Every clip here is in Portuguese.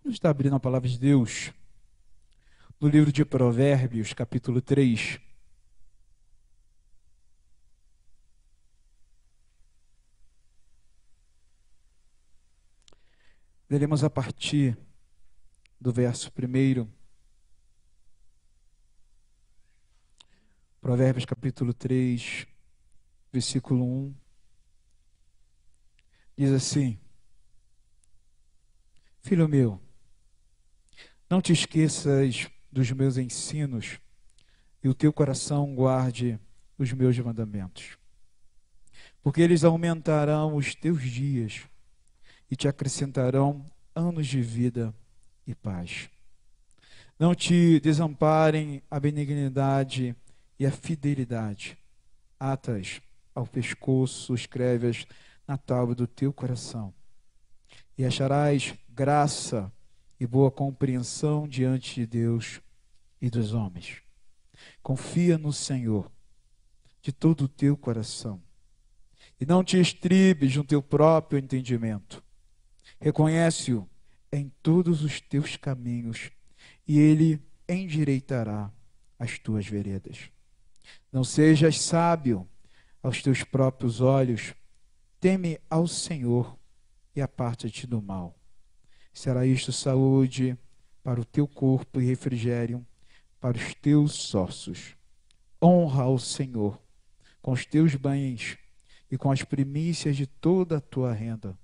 Vamos estar abrindo a palavra de Deus no livro de Provérbios, capítulo 3. Leremos a partir do verso 1. Provérbios, capítulo 3, versículo 1. Diz assim: Filho meu, não te esqueças dos meus ensinos e o teu coração guarde os meus mandamentos, porque eles aumentarão os teus dias e te acrescentarão anos de vida e paz. Não te desamparem a benignidade e a fidelidade. Atas ao pescoço, escreve-as na tábua do teu coração. E acharás graça e boa compreensão diante de Deus e dos homens. Confia no Senhor de todo o teu coração e não te estribes no teu próprio entendimento. Reconhece-o em todos os teus caminhos e ele endireitará as tuas veredas. Não sejas sábio aos teus próprios olhos, teme ao Senhor e aparta-te do mal. Será isto saúde para o teu corpo e refrigério para os teus ossos. Honra ao Senhor com os teus bens e com as primícias de toda a tua renda.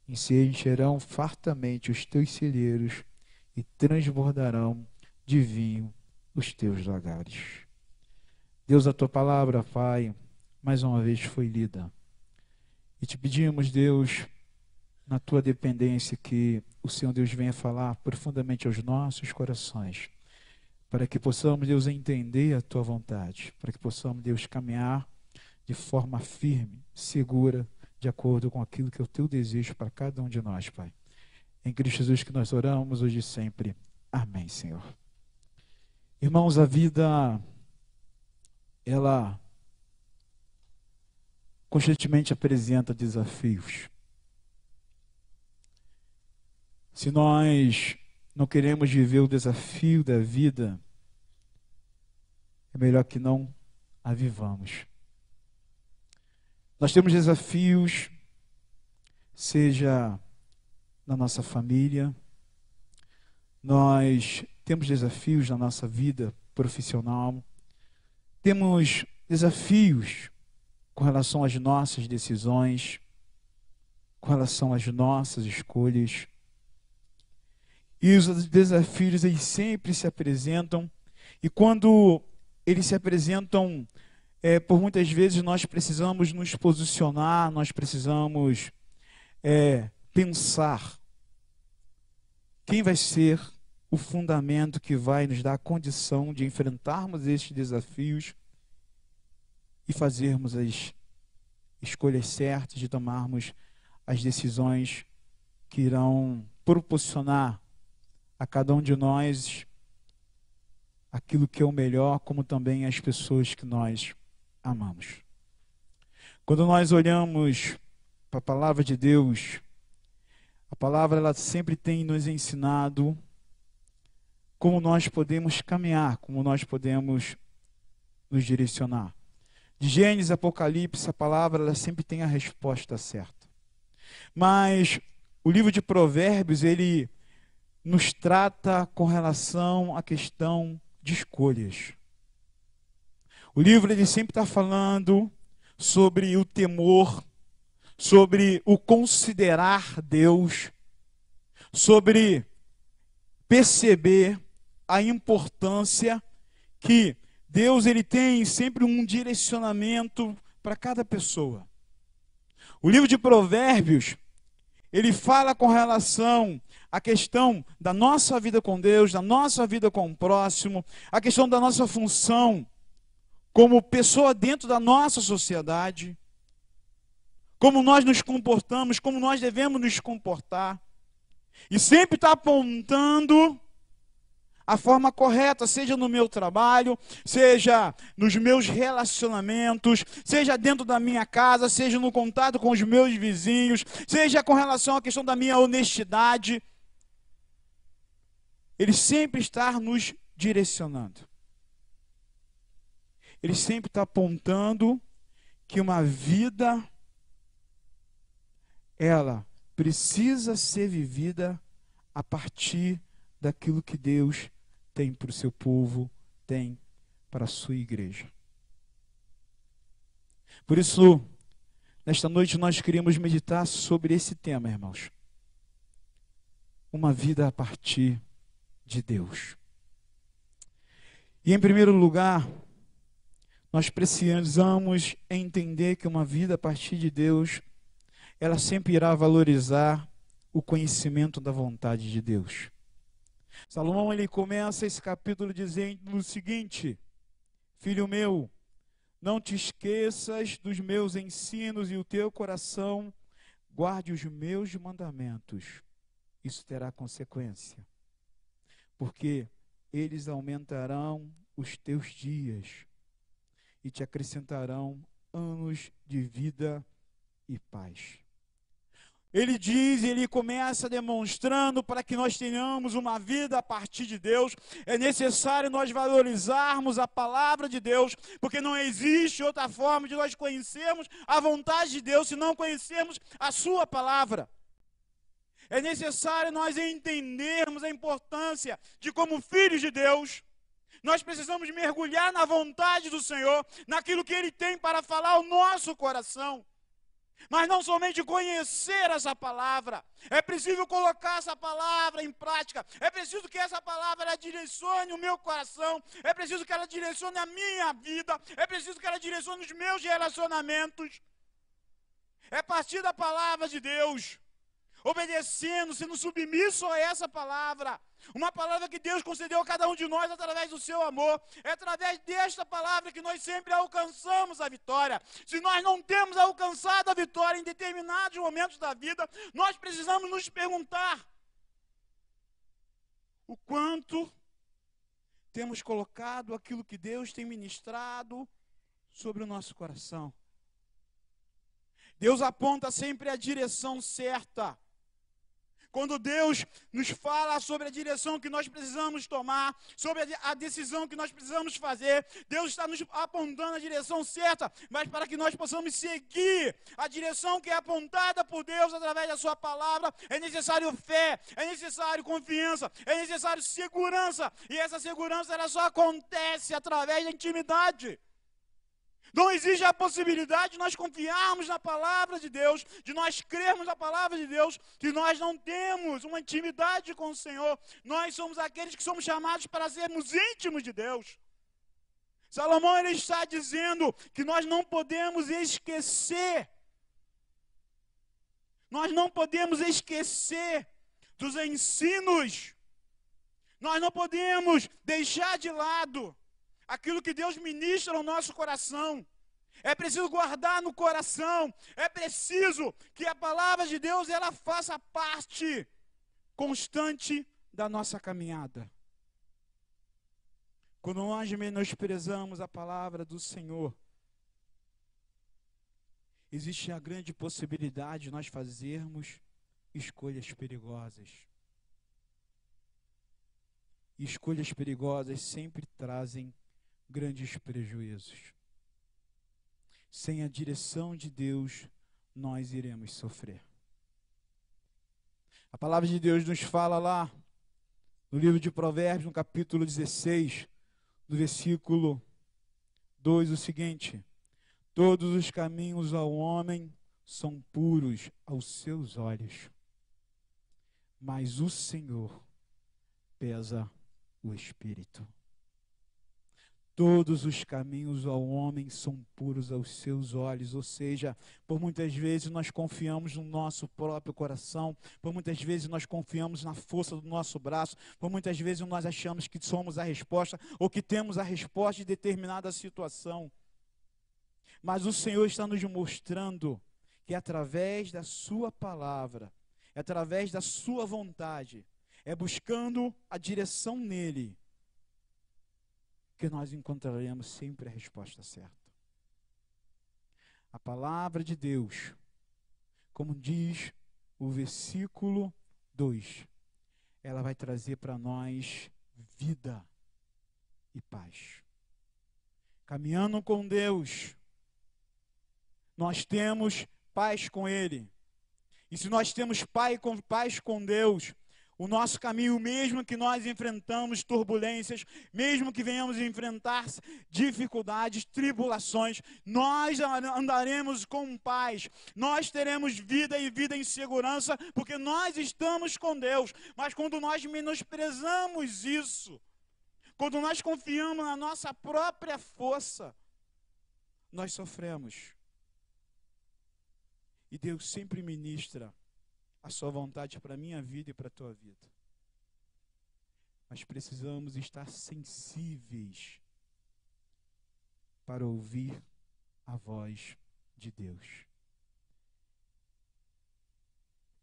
E se encherão fartamente os teus celeiros e transbordarão de vinho os teus lagares. Deus, a tua palavra, Pai, mais uma vez foi lida. E te pedimos, Deus, na tua dependência, que o Senhor Deus venha falar profundamente aos nossos corações, para que possamos, Deus, entender a tua vontade, para que possamos, Deus, caminhar de forma firme, segura, de acordo com aquilo que é o teu desejo para cada um de nós, Pai. Em Cristo Jesus que nós oramos hoje e sempre. Amém, Senhor. Irmãos, a vida, ela constantemente apresenta desafios. Se nós não queremos viver o desafio da vida, é melhor que não a vivamos. Nós temos desafios, seja na nossa família, nós temos desafios na nossa vida profissional, temos desafios com relação às nossas decisões, com relação às nossas escolhas. E os desafios, eles sempre se apresentam, e quando eles se apresentam, por muitas vezes nós precisamos nos posicionar, nós precisamos pensar quem vai ser o fundamento que vai nos dar a condição de enfrentarmos estes desafios e fazermos as escolhas certas, de tomarmos as decisões que irão proporcionar a cada um de nós aquilo que é o melhor, como também as pessoas que nós amamos. Quando nós olhamos para a palavra de Deus, a palavra ela sempre tem nos ensinado como nós podemos caminhar, como nós podemos nos direcionar. De Gênesis, Apocalipse, a palavra ela sempre tem a resposta certa. Mas o livro de Provérbios, ele nos trata com relação à questão de escolhas. O livro ele sempre está falando sobre o temor, sobre o considerar Deus, sobre perceber a importância que Deus ele tem sempre um direcionamento para cada pessoa. O livro de Provérbios, ele fala com relação à questão da nossa vida com Deus, da nossa vida com o próximo, a questão da nossa função como pessoa dentro da nossa sociedade, como nós nos comportamos, como nós devemos nos comportar. E sempre está apontando a forma correta, seja no meu trabalho, seja nos meus relacionamentos, seja dentro da minha casa, seja no contato com os meus vizinhos, seja com relação à questão da minha honestidade. Ele sempre está nos direcionando. Ele sempre está apontando que uma vida, ela precisa ser vivida a partir daquilo que Deus tem para o seu povo, tem para a sua igreja. Por isso, nesta noite nós queríamos meditar sobre esse tema, irmãos. Uma vida a partir de Deus. E em primeiro lugar, nós precisamos entender que uma vida a partir de Deus, ela sempre irá valorizar o conhecimento da vontade de Deus. Salomão, ele começa esse capítulo dizendo o seguinte: filho meu, não te esqueças dos meus ensinos e o teu coração guarde os meus mandamentos. Isso terá consequência, porque eles aumentarão os teus dias e te acrescentarão anos de vida e paz. Ele diz, ele começa demonstrando para que nós tenhamos uma vida a partir de Deus, é necessário nós valorizarmos a palavra de Deus, porque não existe outra forma de nós conhecermos a vontade de Deus se não conhecermos a sua palavra. É necessário nós entendermos a importância de, como filhos de Deus, nós precisamos mergulhar na vontade do Senhor, naquilo que Ele tem para falar ao nosso coração. Mas não somente conhecer essa palavra, é preciso colocar essa palavra em prática, é preciso que essa palavra ela direcione o meu coração, é preciso que ela direcione a minha vida, é preciso que ela direcione os meus relacionamentos. É a partir da palavra de Deus, obedecendo, sendo submisso a essa palavra, uma palavra que Deus concedeu a cada um de nós através do seu amor. É através desta palavra que nós sempre alcançamos a vitória. Se nós não temos alcançado a vitória em determinados momentos da vida, nós precisamos nos perguntar o quanto temos colocado aquilo que Deus tem ministrado sobre o nosso coração. Deus aponta sempre a direção certa. Quando Deus nos fala sobre a direção que nós precisamos tomar, sobre a decisão que nós precisamos fazer, Deus está nos apontando a direção certa, mas para que nós possamos seguir a direção que é apontada por Deus através da sua palavra, é necessário fé, é necessário confiança, é necessário segurança, e essa segurança ela só acontece através da intimidade. Não existe a possibilidade de nós confiarmos na palavra de Deus, de nós crermos na palavra de Deus, que nós não temos uma intimidade com o Senhor. Nós somos aqueles que somos chamados para sermos íntimos de Deus. Salomão ele está dizendo que nós não podemos esquecer. Nós não podemos esquecer dos ensinos. Nós não podemos deixar de lado aquilo que Deus ministra no nosso coração. É preciso guardar no coração. É preciso que a palavra de Deus ela faça parte constante da nossa caminhada. Quando nós menosprezamos a palavra do Senhor, existe a grande possibilidade de nós fazermos escolhas perigosas. E escolhas perigosas sempre trazem grandes prejuízos. Sem a direção de Deus, nós iremos sofrer. A palavra de Deus nos fala lá, no livro de Provérbios, no capítulo 16, no versículo 2, o seguinte: todos os caminhos ao homem são puros aos seus olhos, mas o Senhor pesa o espírito. Todos os caminhos ao homem são puros aos seus olhos, ou seja, por muitas vezes nós confiamos no nosso próprio coração, por muitas vezes nós confiamos na força do nosso braço, por muitas vezes nós achamos que somos a resposta ou que temos a resposta de determinada situação. Mas o Senhor está nos mostrando que através da sua palavra, através da sua vontade, é buscando a direção nele, que nós encontraremos sempre a resposta certa. A palavra de Deus, como diz o versículo 2, ela vai trazer para nós vida e paz. Caminhando com Deus, nós temos paz com Ele. E se nós temos paz com Deus, o nosso caminho, mesmo que nós enfrentamos turbulências, mesmo que venhamos enfrentar dificuldades, tribulações, nós andaremos com paz, nós teremos vida e vida em segurança, porque nós estamos com Deus. Mas quando nós menosprezamos isso, quando nós confiamos na nossa própria força, nós sofremos. E Deus sempre ministra a sua vontade para a minha vida e para a tua vida. Mas precisamos estar sensíveis para ouvir a voz de Deus.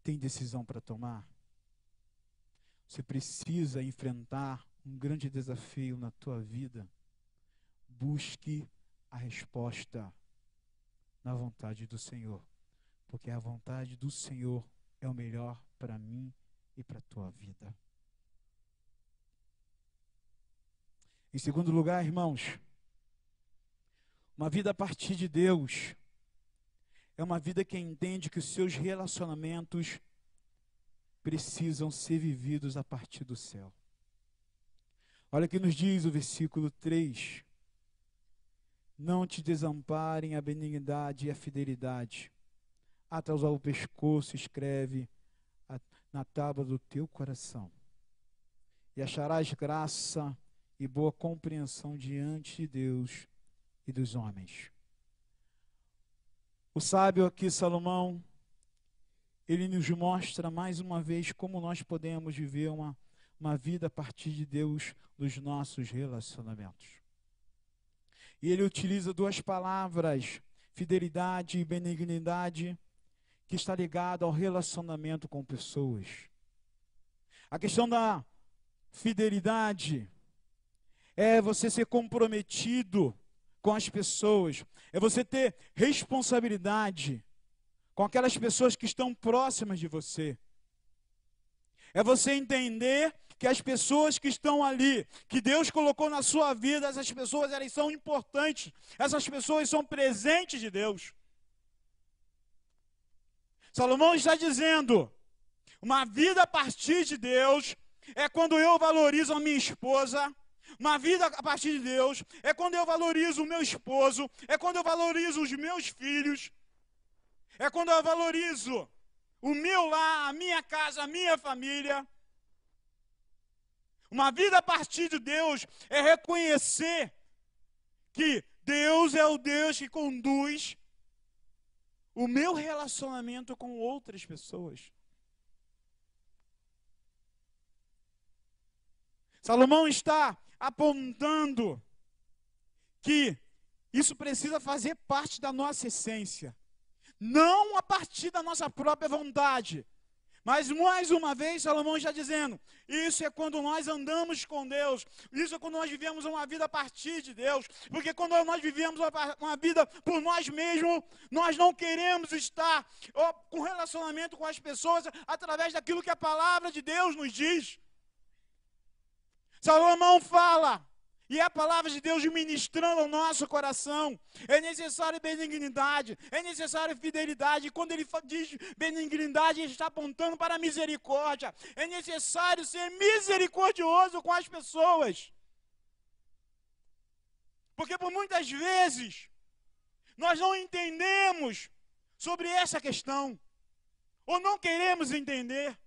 Tem decisão para tomar? Você precisa enfrentar um grande desafio na tua vida. Busque a resposta na vontade do Senhor. Porque a vontade do Senhor é o melhor para mim e para a tua vida. Em segundo lugar, irmãos, uma vida a partir de Deus é uma vida que entende que os seus relacionamentos precisam ser vividos a partir do céu. Olha o que nos diz o versículo 3. Não te desamparem a benignidade e a fidelidade. Atas ao pescoço escreve na tábua do teu coração. E acharás graça e boa compreensão diante de Deus e dos homens. O sábio aqui, Salomão, ele nos mostra mais uma vez como nós podemos viver uma vida a partir de Deus nos nossos relacionamentos. E ele utiliza duas palavras, fidelidade e benignidade, que está ligado ao relacionamento com pessoas. A questão da fidelidade é você ser comprometido com as pessoas, é você ter responsabilidade com aquelas pessoas que estão próximas de você. É você entender que as pessoas que estão ali, que Deus colocou na sua vida, essas pessoas, elas são importantes, essas pessoas são presentes de Deus. Salomão está dizendo, uma vida a partir de Deus é quando eu valorizo a minha esposa. Uma vida a partir de Deus é quando eu valorizo o meu esposo, é quando eu valorizo os meus filhos, é quando eu valorizo o meu lar, a minha casa, a minha família. Uma vida a partir de Deus é reconhecer que Deus é o Deus que conduz o meu relacionamento com outras pessoas. Salomão está apontando que isso precisa fazer parte da nossa essência. Não a partir da nossa própria vontade. Mas mais uma vez Salomão está dizendo, isso é quando nós andamos com Deus, isso é quando nós vivemos uma vida a partir de Deus, porque quando nós vivemos uma vida por nós mesmos, nós não queremos estar com relacionamento com as pessoas através daquilo que a palavra de Deus nos diz. Salomão fala, e é a palavra de Deus ministrando ao nosso coração. É necessário benignidade, é necessário fidelidade. E quando ele diz benignidade, ele está apontando para a misericórdia. É necessário ser misericordioso com as pessoas. Porque por muitas vezes, nós não entendemos sobre essa questão. Ou não queremos entender.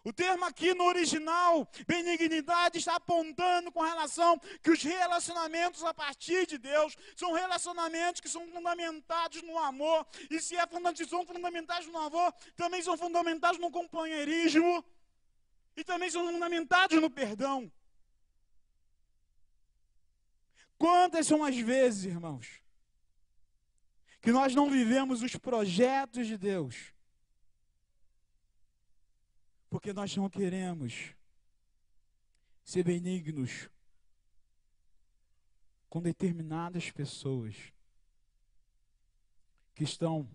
O termo aqui no original, benignidade, está apontando com relação que os relacionamentos a partir de Deus são relacionamentos que são fundamentados no amor. E se são fundamentados no amor, também são fundamentados no companheirismo e também são fundamentados no perdão. Quantas são as vezes, irmãos, que nós não vivemos os projetos de Deus porque nós não queremos ser benignos com determinadas pessoas que estão,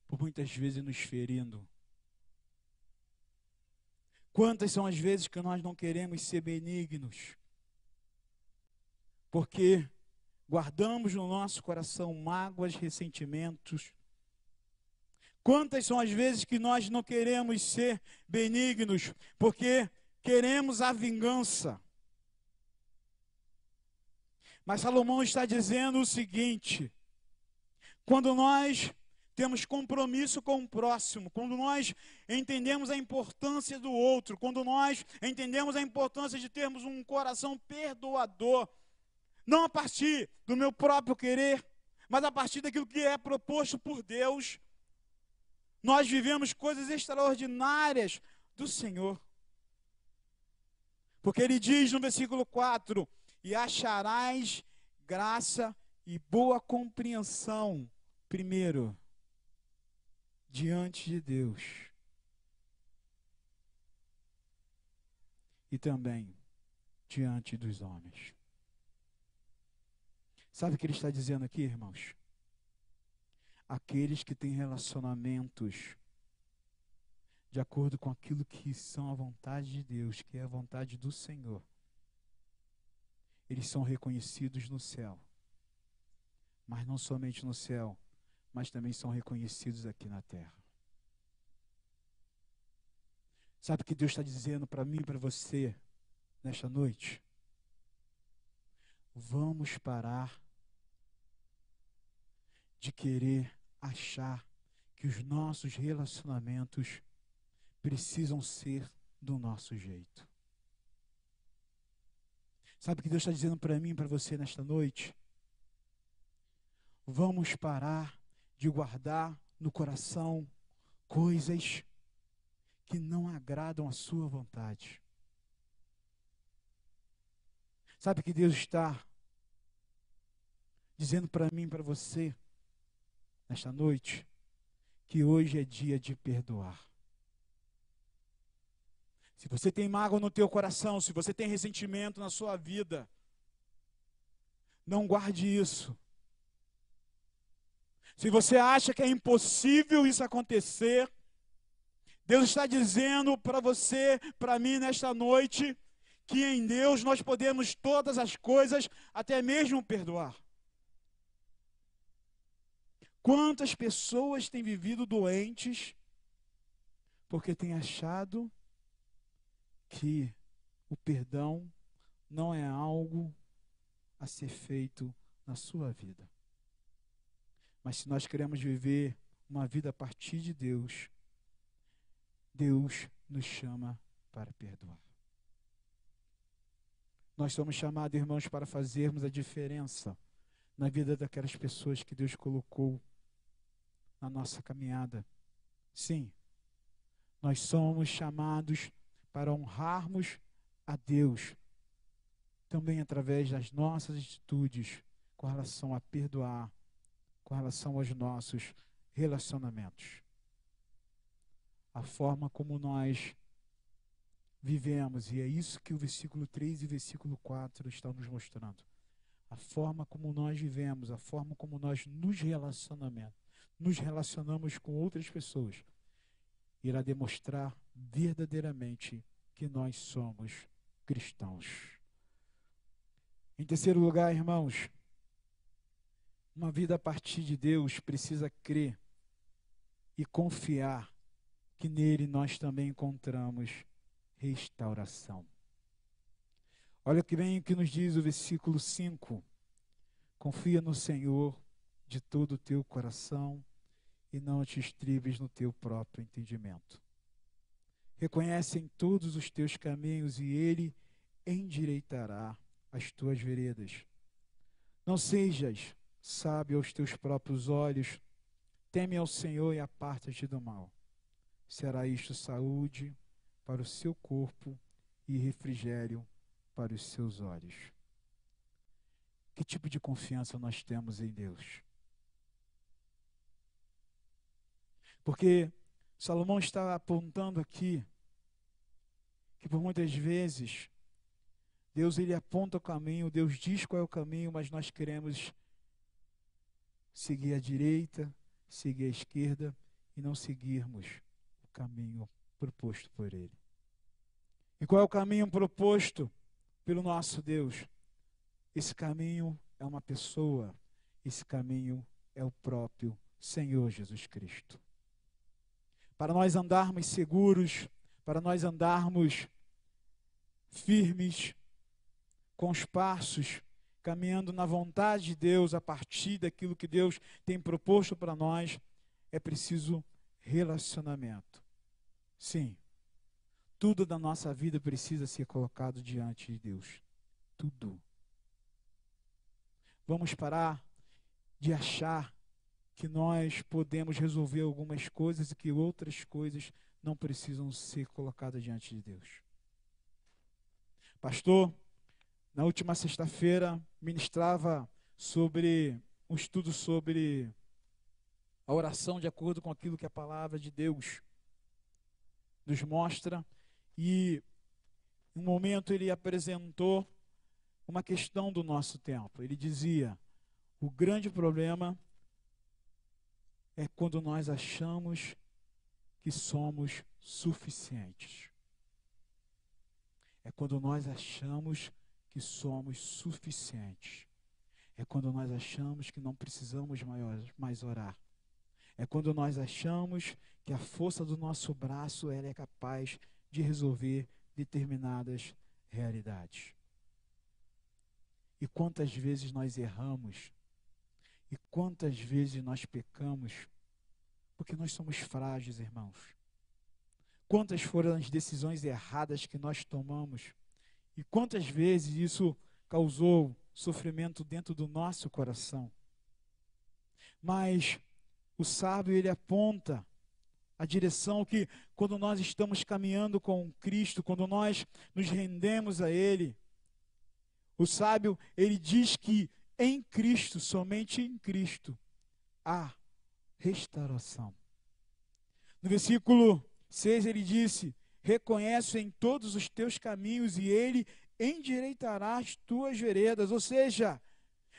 por muitas vezes, nos ferindo, Quantas são as vezes que nós não queremos ser benignos, porque guardamos no nosso coração mágoas, ressentimentos. Quantas são as vezes que nós não queremos ser benignos, porque queremos a vingança. Mas Salomão está dizendo o seguinte: quando nós temos compromisso com o próximo, quando nós entendemos a importância do outro, quando nós entendemos a importância de termos um coração perdoador, não a partir do meu próprio querer, mas a partir daquilo que é proposto por Deus, nós vivemos coisas extraordinárias do Senhor. Porque ele diz no versículo 4, e acharás graça e boa compreensão, primeiro, diante de Deus. E também diante dos homens. Sabe o que ele está dizendo aqui, irmãos? Aqueles que têm relacionamentos de acordo com aquilo que são a vontade de Deus, que é a vontade do Senhor, eles são reconhecidos no céu. Mas não somente no céu, mas também são reconhecidos aqui na terra. Sabe o que Deus está dizendo para mim e para você nesta noite? Vamos parar de querer achar que os nossos relacionamentos precisam ser do nosso jeito. Sabe o que Deus está dizendo para mim e para você nesta noite? Vamos parar de guardar no coração coisas que não agradam a sua vontade. Sabe o que Deus está dizendo para mim e para você nesta noite? Que hoje é dia de perdoar. Se você tem mágoa no teu coração, se você tem ressentimento na sua vida, não guarde isso. Se você acha que é impossível isso acontecer, Deus está dizendo para você, para mim nesta noite, que em Deus nós podemos todas as coisas, até mesmo perdoar. Quantas pessoas têm vivido doentes porque têm achado que o perdão não é algo a ser feito na sua vida. Mas se nós queremos viver uma vida a partir de Deus, Deus nos chama para perdoar. Nós somos chamados, irmãos, para fazermos a diferença na vida daquelas pessoas que Deus colocou na nossa caminhada. Sim, nós somos chamados para honrarmos a Deus, também através das nossas atitudes com relação a perdoar, com relação aos nossos relacionamentos. A forma como nós vivemos, e é isso que o versículo 3 e o versículo 4 estão nos mostrando. A forma como nós vivemos, a forma como nós nos relacionamos com outras pessoas, irá demonstrar verdadeiramente que nós somos cristãos. Em terceiro lugar, irmãos, uma vida a partir de Deus precisa crer e confiar que nele nós também encontramos restauração. Olha que bem o que nos diz o versículo 5. Confia no Senhor de todo o teu coração e não te estribes no teu próprio entendimento. Reconhece em todos os teus caminhos e ele endireitará as tuas veredas. Não sejas sábio aos teus próprios olhos, teme ao Senhor e aparta-te do mal. Será isto saúde para o seu corpo e refrigério para os seus olhos. Que tipo de confiança nós temos em Deus? Porque Salomão está apontando aqui que por muitas vezes Deus ele aponta o caminho, Deus diz qual é o caminho, mas nós queremos seguir à direita, seguir à esquerda e não seguirmos o caminho proposto por Ele. E qual é o caminho proposto pelo nosso Deus? Esse caminho é uma pessoa, esse caminho é o próprio Senhor Jesus Cristo. Para nós andarmos seguros, para nós andarmos firmes, com os passos, caminhando na vontade de Deus, a partir daquilo que Deus tem proposto para nós, é preciso relacionamento. Sim, tudo da nossa vida precisa ser colocado diante de Deus. Tudo. Vamos parar de achar que nós podemos resolver algumas coisas e que outras coisas não precisam ser colocadas diante de Deus. Pastor, na última sexta-feira, ministrava sobre um estudo sobre a oração de acordo com aquilo que a palavra de Deus nos mostra. E em um momento ele apresentou uma questão do nosso tempo. Ele dizia: o grande problema é quando nós achamos que somos suficientes. É quando nós achamos que somos suficientes. É quando nós achamos que não precisamos mais orar. É quando nós achamos que a força do nosso braço ela é capaz de resolver determinadas realidades. E quantas vezes nós erramos, e quantas vezes nós pecamos, porque nós somos frágeis, irmãos. Quantas foram as decisões erradas que nós tomamos, e quantas vezes isso causou sofrimento dentro do nosso coração. Mas o sábio, ele aponta a direção que, quando nós estamos caminhando com Cristo, quando nós nos rendemos a Ele, o sábio, ele diz que em Cristo, somente em Cristo, há restauração. No versículo 6 ele disse: reconheço em todos os teus caminhos e Ele endireitará as tuas veredas. Ou seja,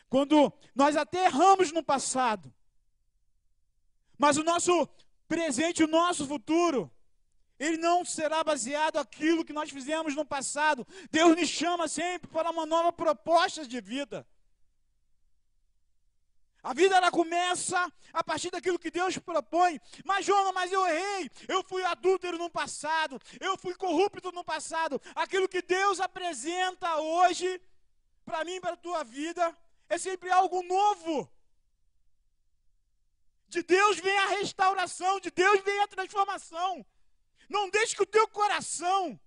quando nós até erramos no passado, mas o nosso presente, o nosso futuro, ele não será baseado naquilo que nós fizemos no passado. Deus nos chama sempre para uma nova proposta de vida. A vida ela começa a partir daquilo que Deus propõe. Mas Jonas, mas eu errei, eu fui adúltero no passado, eu fui corrupto no passado. Aquilo que Deus apresenta hoje, para mim, para a tua vida, é sempre algo novo. De Deus vem a restauração, de Deus vem a transformação. Não deixe que o teu coração,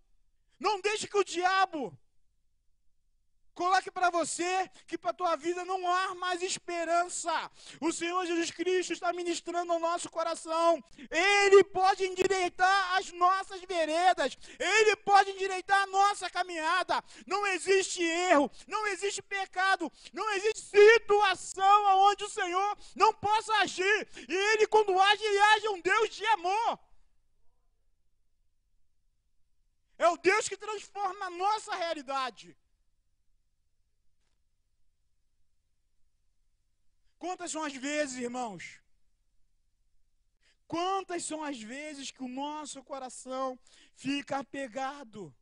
não deixe que o diabo coloque para você que para a tua vida não há mais esperança. O Senhor Jesus Cristo está ministrando ao nosso coração. Ele pode endireitar as nossas veredas. Ele pode endireitar a nossa caminhada. Não existe erro, não existe pecado, não existe situação onde o Senhor não possa agir. E Ele, quando age, Ele age um Deus de amor. É o Deus que transforma a nossa realidade. Quantas são as vezes, irmãos? Quantas são as vezes que o nosso coração fica apegado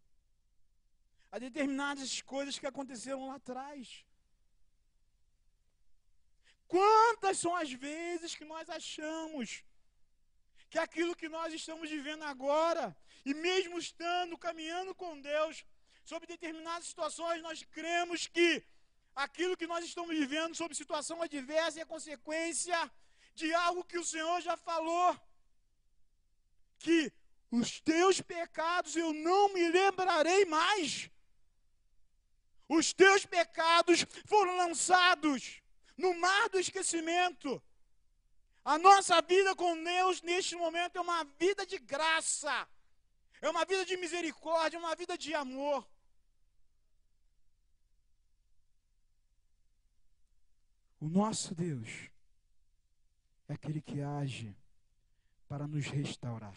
a determinadas coisas que aconteceram lá atrás? Quantas são as vezes que nós achamos que aquilo que nós estamos vivendo agora, e mesmo estando caminhando com Deus, sobre determinadas situações, nós cremos que aquilo que nós estamos vivendo sob situação adversa é consequência de algo que o Senhor já falou, que os teus pecados eu não me lembrarei mais. Os teus pecados foram lançados no mar do esquecimento. A nossa vida com Deus neste momento é uma vida de graça, é uma vida de misericórdia, é uma vida de amor. O nosso Deus é aquele que age para nos restaurar.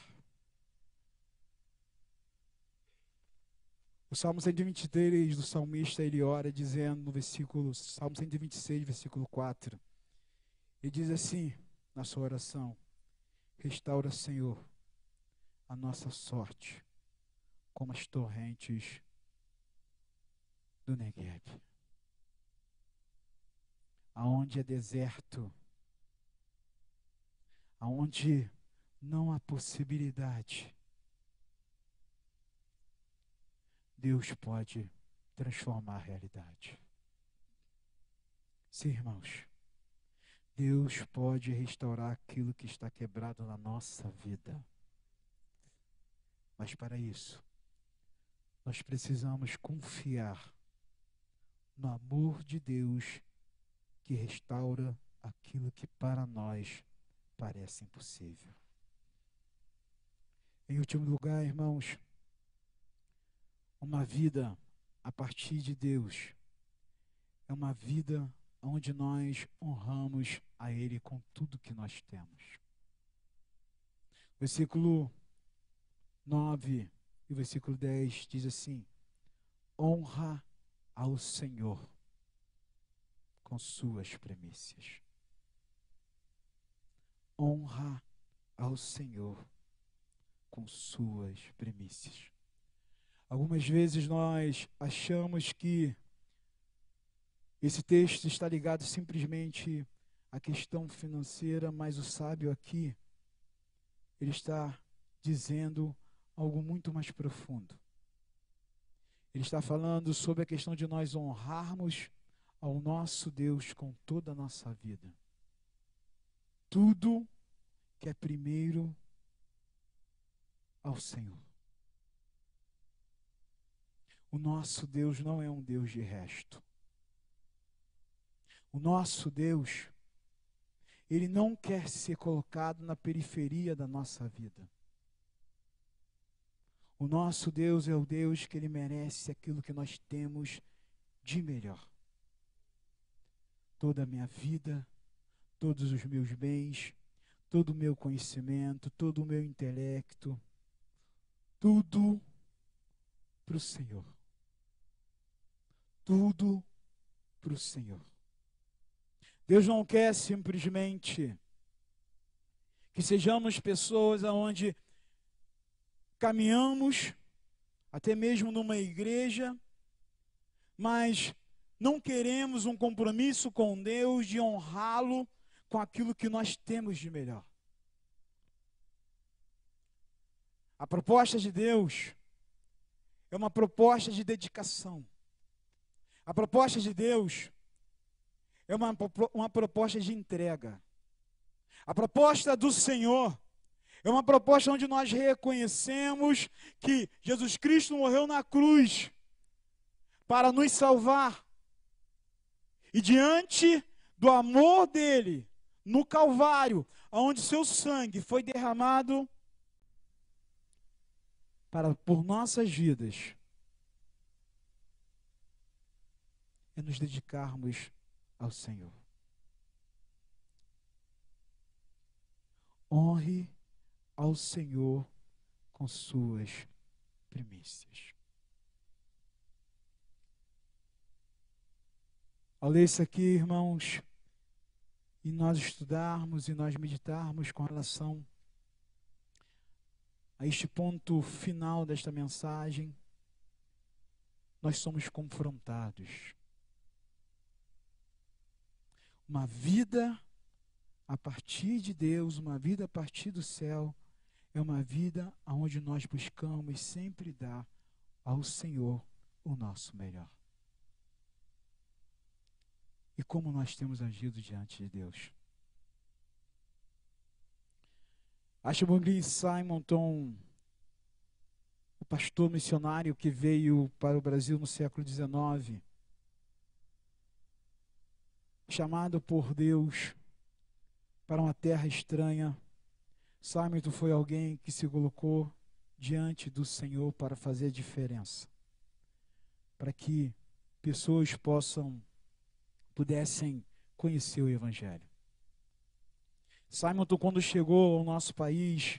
O Salmo 123 do salmista, ele ora dizendo no versículo, Salmo 126, versículo 4, ele diz assim na sua oração: restaura, Senhor, a nossa sorte, como as torrentes do Negueb, aonde é deserto, aonde não há possibilidade, Deus pode transformar a realidade. Sim, irmãos, Deus pode restaurar aquilo que está quebrado na nossa vida. Mas para isso, nós precisamos confiar no amor de Deus que restaura aquilo que para nós parece impossível. Em último lugar, irmãos, uma vida a partir de Deus é uma vida onde nós honramos a Ele com tudo que nós temos. Versículo 9 e o versículo 10 diz assim: honra ao Senhor com suas primícias. Honra ao Senhor com suas primícias. Algumas vezes nós achamos que esse texto está ligado simplesmente à questão financeira, mas o sábio aqui, ele está dizendo algo muito mais profundo. Ele está falando sobre a questão de nós honrarmos ao nosso Deus com toda a nossa vida. Tudo que é primeiro ao Senhor. O nosso Deus não é um Deus de resto. O nosso Deus, Ele não quer ser colocado na periferia da nossa vida. O nosso Deus é o Deus que Ele merece aquilo que nós temos de melhor. Toda a minha vida, todos os meus bens, todo o meu conhecimento, todo o meu intelecto, tudo para o Senhor. Tudo para o Senhor. Deus não quer simplesmente que sejamos pessoas onde caminhamos, até mesmo numa igreja, mas não queremos um compromisso com Deus de honrá-lo com aquilo que nós temos de melhor. A proposta de Deus é uma proposta de dedicação. A proposta de Deus é uma proposta de entrega. A proposta do Senhor é uma proposta onde nós reconhecemos que Jesus Cristo morreu na cruz para nos salvar. E diante do amor dele, no Calvário, onde seu sangue foi derramado por nossas vidas, é nos dedicarmos ao Senhor. Honre ao Senhor com suas primícias. Ao ler isso aqui, irmãos, e nós estudarmos e nós meditarmos com relação a este ponto final desta mensagem, nós somos confrontados. Uma vida a partir de Deus, uma vida a partir do céu, é uma vida onde nós buscamos sempre dar ao Senhor o nosso melhor. E como nós temos agido diante de Deus? Ashmole Simonton, o pastor missionário que veio para o Brasil no século XIX, chamado por Deus para uma terra estranha, Simonton foi alguém que se colocou diante do Senhor para fazer a diferença, para que pessoas pudessem conhecer o Evangelho. Simonton, quando chegou ao nosso país,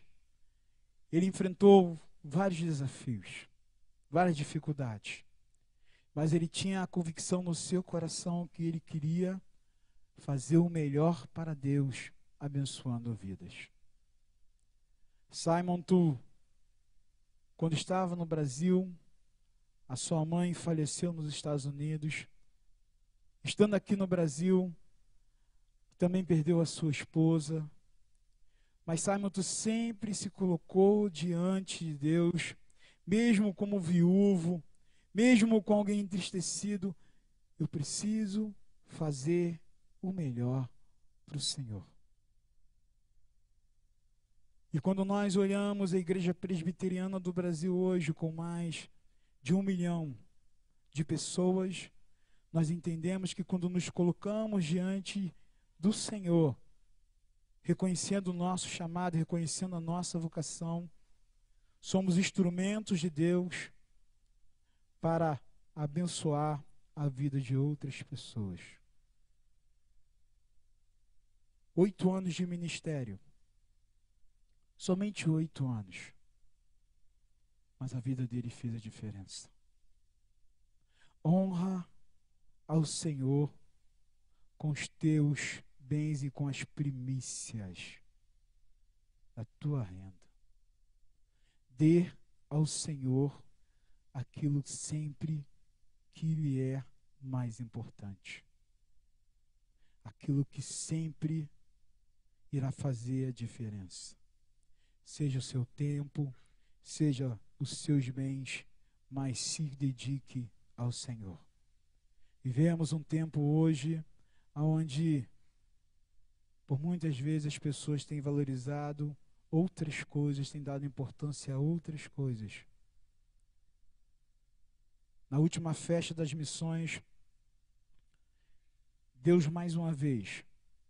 ele enfrentou vários desafios, várias dificuldades, mas ele tinha a convicção no seu coração que ele queria fazer o melhor para Deus, abençoando vidas. Simonton quando estava no Brasil, a sua mãe faleceu nos Estados Unidos. Estando aqui no Brasil, também perdeu a sua esposa. Mas Simon sempre se colocou diante de Deus, mesmo como viúvo, mesmo com alguém entristecido. Eu preciso fazer o melhor para o Senhor. E quando nós olhamos a Igreja Presbiteriana do Brasil hoje, com mais de 1 milhão de pessoas, nós entendemos que quando nos colocamos diante do Senhor, reconhecendo o nosso chamado, reconhecendo a nossa vocação, somos instrumentos de Deus para abençoar a vida de outras pessoas. 8 anos de ministério. Somente 8 anos. Mas a vida dele fez a diferença. Honra ao Senhor com os teus bens e com as primícias da tua renda. Dê ao Senhor aquilo sempre que lhe é mais importante. Aquilo que sempre irá fazer a diferença. Seja o seu tempo, seja os seus bens, mas se dedique ao Senhor. Vivemos um tempo hoje onde, por muitas vezes, as pessoas têm valorizado outras coisas, têm dado importância a outras coisas. Na última festa das missões, Deus mais uma vez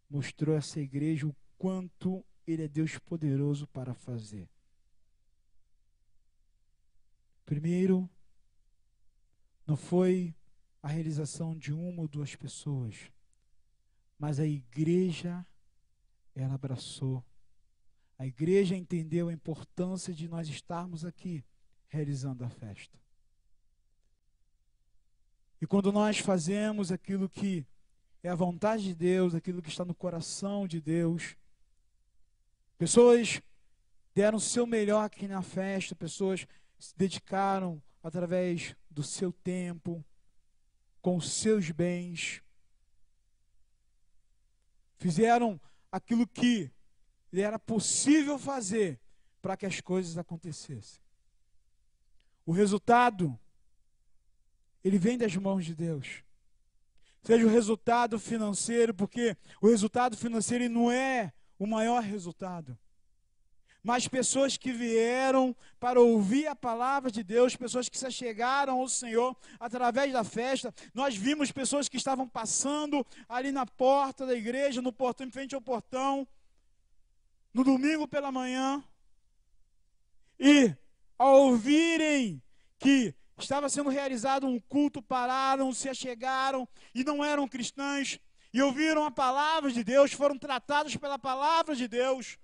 mostrou a essa igreja o quanto Ele é Deus poderoso para fazer. Primeiro, não foi a realização de 1 ou 2 pessoas, mas a igreja, ela abraçou. A igreja entendeu a importância de nós estarmos aqui realizando a festa. E quando nós fazemos aquilo que é a vontade de Deus, aquilo que está no coração de Deus, pessoas deram o seu melhor aqui na festa, pessoas se dedicaram através do seu tempo, com os seus bens, fizeram aquilo que era possível fazer para que as coisas acontecessem. O resultado, ele vem das mãos de Deus. Seja o resultado financeiro, porque o resultado financeiro não é o maior resultado. Mas pessoas que vieram para ouvir a palavra de Deus, pessoas que se achegaram ao Senhor através da festa. Nós vimos pessoas que estavam passando ali na porta da igreja, no portão, em frente ao portão, no domingo pela manhã, e ao ouvirem que estava sendo realizado um culto, pararam, se achegaram e não eram cristãos, e ouviram a palavra de Deus, foram tratados pela palavra de Deus,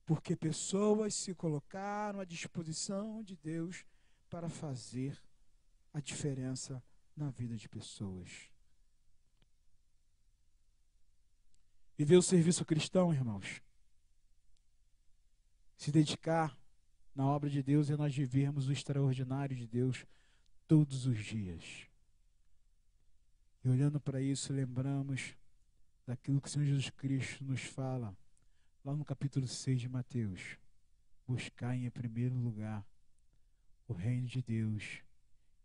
porque pessoas se colocaram à disposição de Deus para fazer a diferença na vida de pessoas. Viver o serviço cristão, irmãos, se dedicar na obra de Deus é nós vivermos o extraordinário de Deus todos os dias. E olhando para isso, lembramos daquilo que o Senhor Jesus Cristo nos fala lá no capítulo 6 de Mateus. Buscai em primeiro lugar o reino de Deus,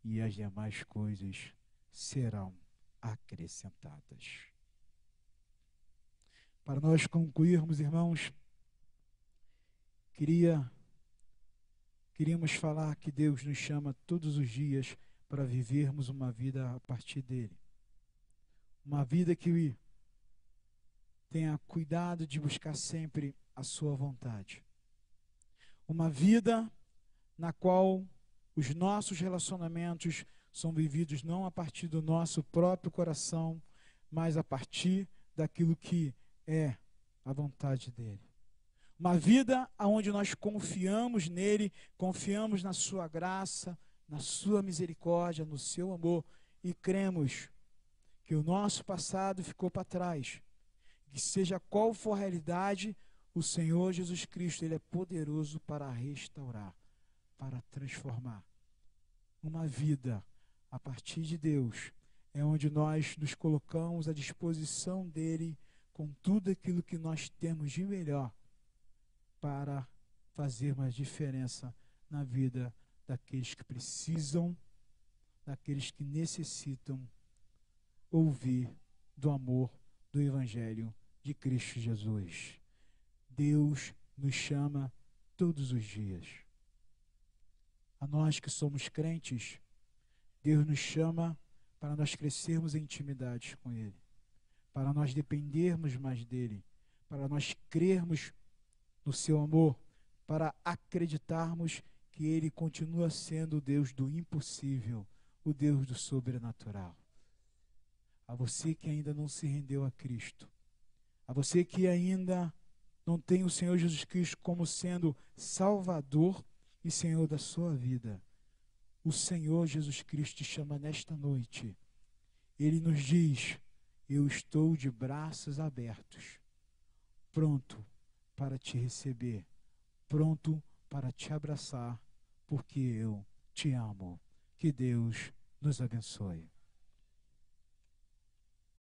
e as demais coisas serão acrescentadas. Para nós concluirmos, irmãos, queríamos falar que Deus nos chama todos os dias para vivermos uma vida a partir dele. Uma vida que tenha cuidado de buscar sempre a sua vontade. Uma vida na qual os nossos relacionamentos são vividos não a partir do nosso próprio coração, mas a partir daquilo que é a vontade dele. Uma vida onde nós confiamos nele, confiamos na sua graça, na sua misericórdia, no seu amor, e cremos que o nosso passado ficou para trás. Que seja qual for a realidade, O Senhor Jesus Cristo, Ele é poderoso para restaurar, para transformar. Uma vida a partir de Deus é onde nós nos colocamos à disposição dEle com tudo aquilo que nós temos de melhor para fazer uma diferença na vida daqueles que precisam, daqueles que necessitam ouvir do amor do Evangelho de Cristo Jesus. Deus nos chama todos os dias. A nós que somos crentes, Deus nos chama para nós crescermos em intimidade com Ele, para nós dependermos mais dEle, para nós crermos no seu amor, para acreditarmos que Ele continua sendo o Deus do impossível, o Deus do sobrenatural. A você que ainda não se rendeu a Cristo, a você que ainda não tem o Senhor Jesus Cristo como sendo Salvador e Senhor da sua vida, o Senhor Jesus Cristo te chama nesta noite. Ele nos diz: eu estou de braços abertos, pronto para te receber, pronto para te abraçar, porque eu te amo. Que Deus nos abençoe.